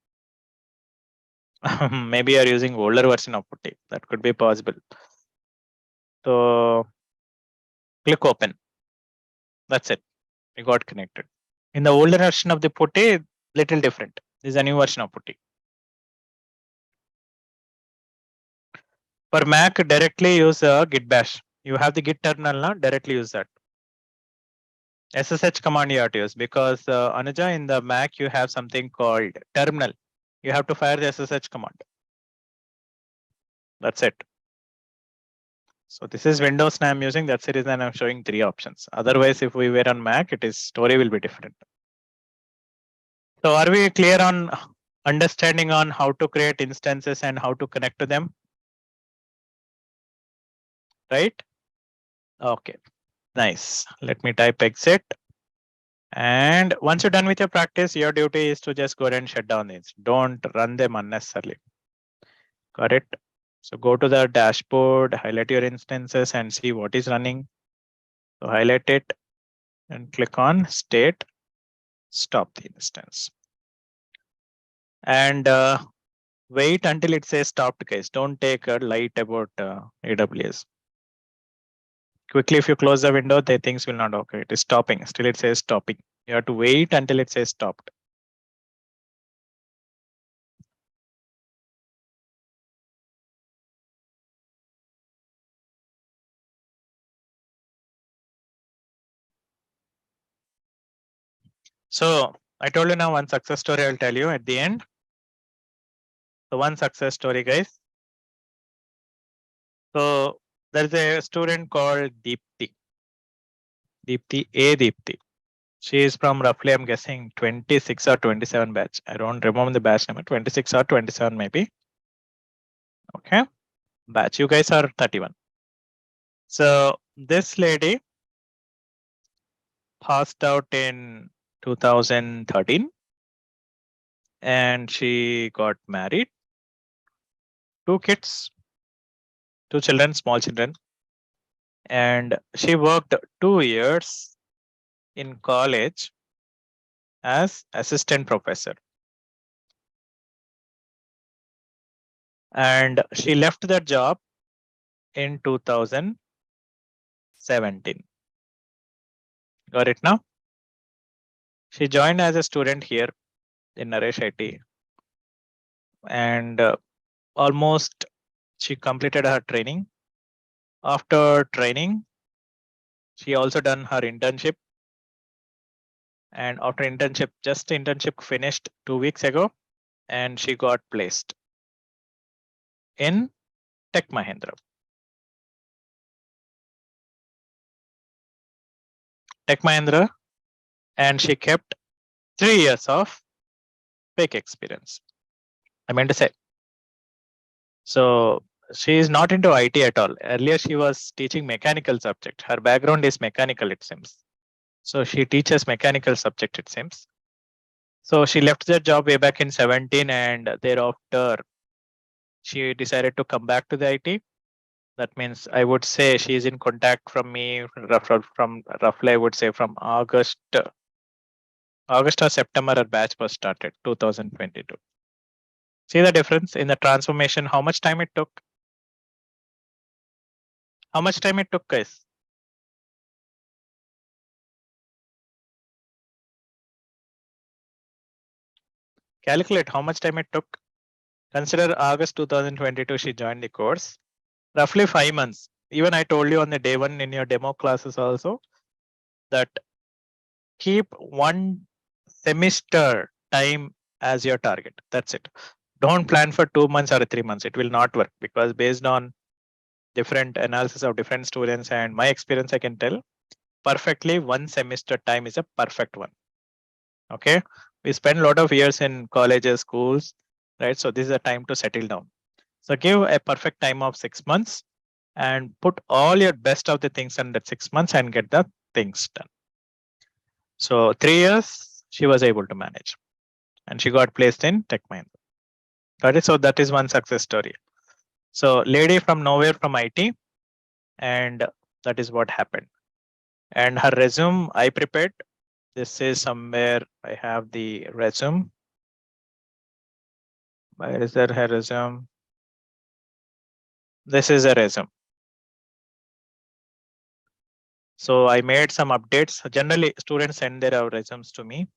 Maybe you're using older version of Putty. That could be possible. So click open. That's it. You got connected. In the older version of the Putty, little different. This is a new version of Putty. For Mac, directly use git bash. You have the git terminal now, directly use that. SSH command you have to use because Anuja, in the Mac, you have something called terminal. You have to fire the SSH command. That's it. So this is Windows now I'm using. That's the reason I'm showing 3 options. Otherwise, if we were on Mac, it is story will be different. So are we clear on understanding on how to create instances and how to connect to them? Right? Okay, nice. Let me type exit. And once you're done with your practice, your duty is to just go ahead and shut down these. Don't run them unnecessarily. Got it? So go to the dashboard, highlight your instances and see what is running. So highlight it and click on state, stop the instance. And wait until it says stopped, guys. Don't take a light about AWS. Quickly, if you close the window, the things will not occur. It is stopping. Still, it says stopping. You have to wait until it says stopped. So I told you now one success story I'll tell you at the end. So one success story, guys. So there's a student called Deepti. Deepti. She is from roughly, I'm guessing 26 or 27 batch. I don't remember the batch number, 26 or 27 maybe. Okay. Batch. You guys are 31. So this lady passed out in 2013 and she got married. 2 kids, 2 children, small children. And she worked 2 years in college as assistant professor. And she left that job in 2017. Got it now? She joined as a student here in Naresh IT. And almost she completed her training. After training, she also done her internship. And after internship, just internship finished 2 weeks ago, and she got placed in Tech Mahindra. Tech Mahindra, and she kept 3 years of fake experience. I meant to say. So she is not into IT at all. Earlier, she was teaching mechanical subject. Her background is mechanical, it seems. So she teaches mechanical subject, it seems. So she left that job way back in 17, and thereafter she decided to come back to the IT. That means I would say she is in contact from me from roughly I would say from August or September her batch was started, 2022. See the difference in the transformation, how much time it took? How much time it took, guys? Calculate how much time it took. Consider August 2022 she joined the course. Roughly 5 months. Even I told you on the day one in your demo classes also that keep 1 semester time as your target. That's it. Don't plan for 2 months or 3 months. It will not work because based on different analysis of different students and my experience, I can tell perfectly 1 semester time is a perfect one. Okay. We spend a lot of years in colleges, schools, right? So this is a time to settle down. So give a perfect time of 6 months and put all your best of the things in that 6 months and get the things done. So 3 years she was able to manage and she got placed in Tech Mahindra. Got it? So that is one success story. So lady from nowhere from IT, and that is what happened. And her resume I prepared. This is somewhere I have the resume. Where is her resume? This is a resume. So I made some updates. Generally, students send their resumes to me.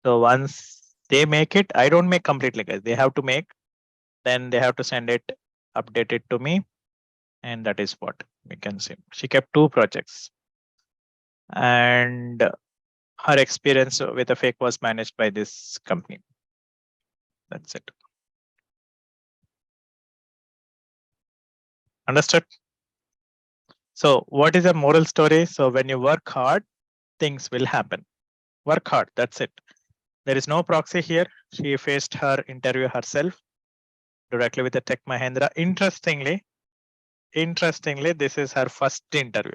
So once they make it, I don't make completely, guys. They have to make, then they have to send it, update it to me. And that is what we can see. She kept 2 projects. And her experience with a fake was managed by this company. That's it. Understood? So what is a moral story? So when you work hard, things will happen. Work hard. That's it. There is no proxy here. She faced her interview herself directly with the Tech Mahindra. Interestingly, this is her first interview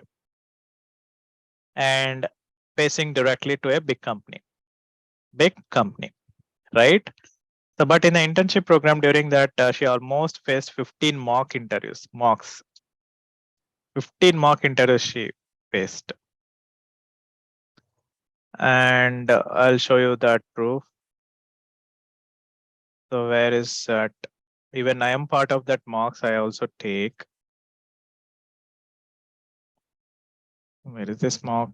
and facing directly to a big company, right? So, but in the internship program during that, she almost faced 15 mock interviews, 15 mock interviews she faced. And I'll show you that proof. So where is that? Even I am part of that mocks, I also take. Where is this mock?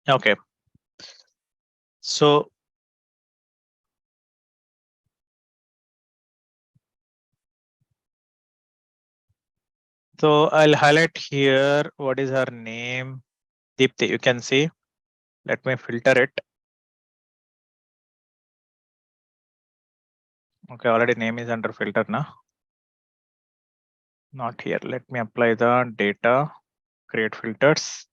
Okay. So So I'll highlight here what is her name. Deepthi, you can see. Let me filter it. Okay, already name is under filter now. Not here. Let me apply the data, create filters.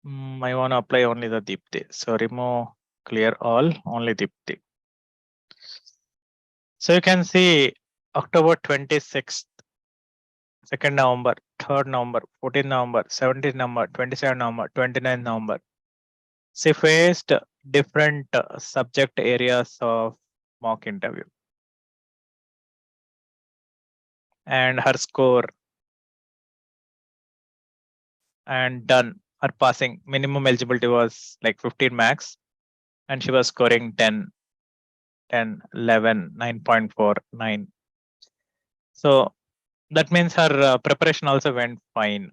I want to apply only the Deepthi. So remove clear all, only Deepthi. So you can see October 26th, 2nd November, 3rd November, 14th November, 17th November, 27th November, 29th November. She faced different subject areas of mock interview. And her score and done, her passing minimum eligibility was like 15 max. And she was scoring 10, 11, 9.49. So that means her preparation also went fine.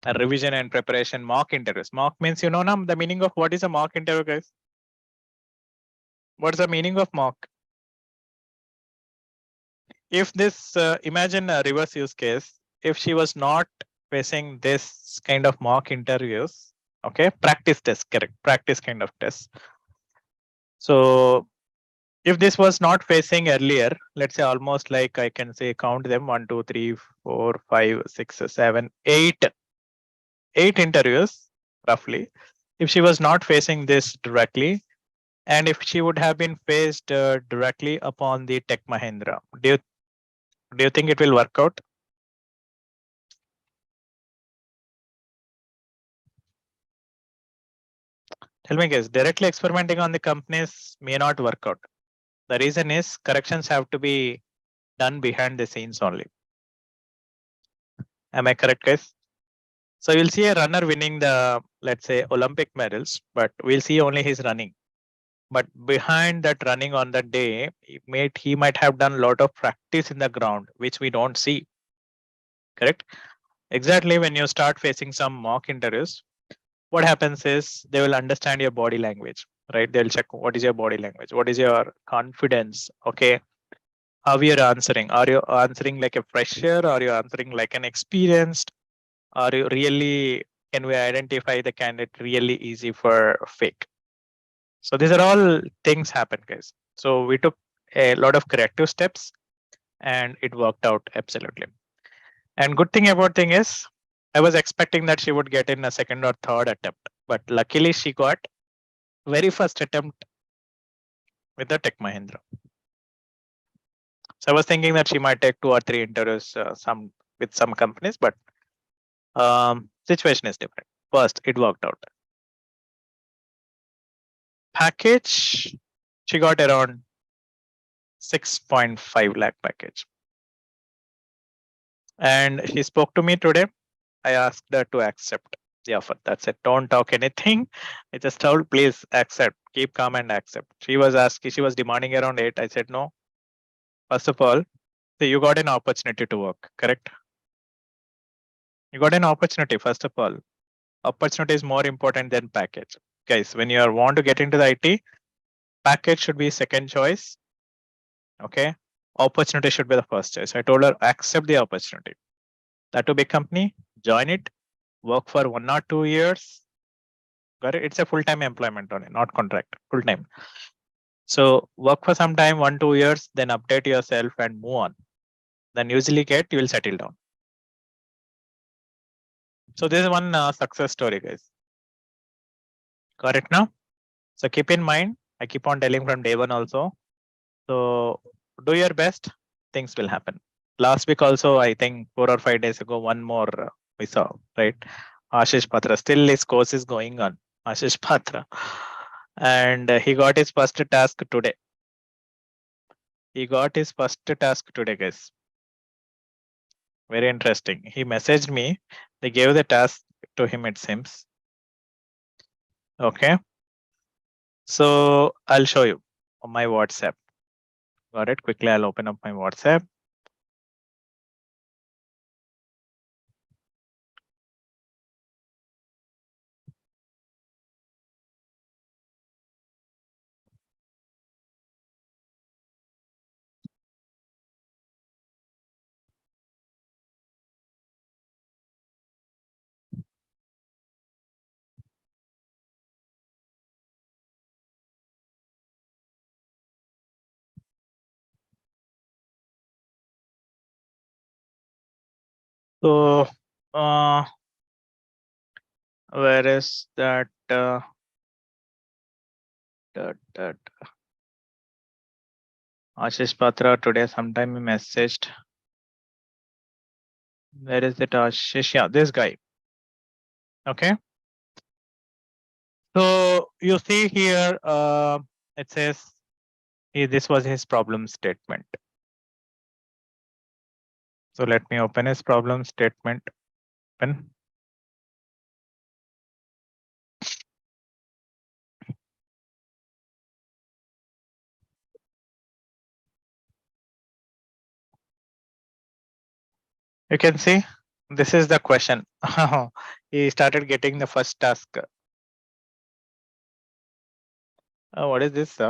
Her revision and preparation, mock interviews. Mock means, you know, now the meaning of what is a mock interview, guys? What's the meaning of mock? If this, imagine a reverse use case, if she was not facing this kind of mock interviews, okay, practice test, correct, practice kind of test. So if this was not facing earlier, let's say almost like I can say count them 1, 2, 3, 4, 5, 6, 7, 8 interviews roughly. If she was not facing this directly, and if she would have been faced directly upon the Tech Mahindra, do you think it will work out? Tell me guys, directly experimenting on the companies may not work out. The reason is corrections have to be done behind the scenes only. Am I correct, guys? So you'll see a runner winning the, let's say, Olympic medals, but we'll see only his running. But behind that running on that day, he might have done a lot of practice in the ground, which we don't see. Correct? Exactly when you start facing some mock interviews, what happens is they will understand your body language, right? They'll check what is your body language, what is your confidence, okay? How you're answering. Are you answering like a fresher? Are you answering like an experienced? Are you really, can we identify the candidate really easy for fake? So these are all things happen, guys. So we took a lot of corrective steps and it worked out absolutely. And good thing about thing is I was expecting that she would get in a second or third attempt, but luckily she got very first attempt with the Tech Mahindra. So I was thinking that she might take 2 or 3 interviews some with some companies, but situation is different. First, it worked out. Package, she got around 6.5 lakh package. And she spoke to me today. I asked her to accept the offer. That's it. Don't talk anything. I just told, please accept. Keep calm and accept. She was asking, she was demanding around 8. I said no. First of all, so you got an opportunity to work, correct? You got an opportunity, first of all. Opportunity is more important than package. Guys, when you want to get into the IT, package should be second choice. Okay. Opportunity should be the first choice. I told her, accept the opportunity. That to big company, join it, work for 1 or 2 years. Got it? It's a full-time employment only, not contract, full-time. So work for some time, 1, 2 years, then update yourself and move on. Then usually you will settle down. So this is one success story, guys. Got it now? So keep in mind, I keep on telling from day one also. So do your best, things will happen. Last week also, I think 4 or 5 days ago, one more we saw, right? Ashish Patra, still his course is going on. Ashish Patra. And he got his first task today. He got his first task today, guys. Very interesting. He messaged me. They gave the task to him, it seems. Okay. So I'll show you on my WhatsApp. Got it. Quickly, I'll open up my WhatsApp. So, where is that? Ashish Patra today sometime he messaged. Where is it, Ashish? Yeah, this guy. Okay. So you see here, it says this was his problem statement. So let me open his problem statement. Open. You can see this is the question. He started getting the first task. What is this?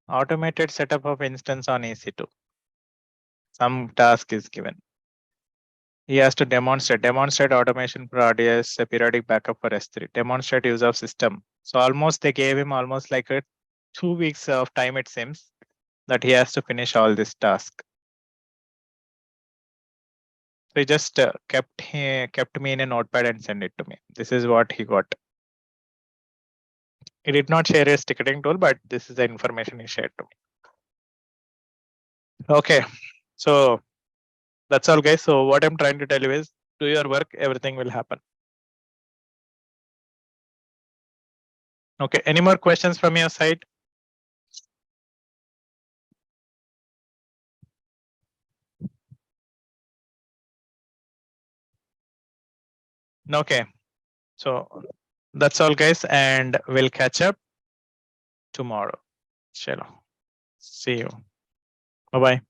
Automated setup of instance on EC2. Some task is given. He has to demonstrate automation for RDS, a periodic backup for S3, demonstrate use of system. So almost they gave him almost like a 2 weeks of time, it seems, that he has to finish all this task. So he just kept me in a notepad and sent it to me. This is what he got. He did not share his ticketing tool, but this is the information he shared to me. Okay, so that's all, guys. So what I'm trying to tell you is, do your work, everything will happen. Okay, any more questions from your side? Okay, so that's all, guys, and we'll catch up tomorrow. Chalo. See you. Bye bye.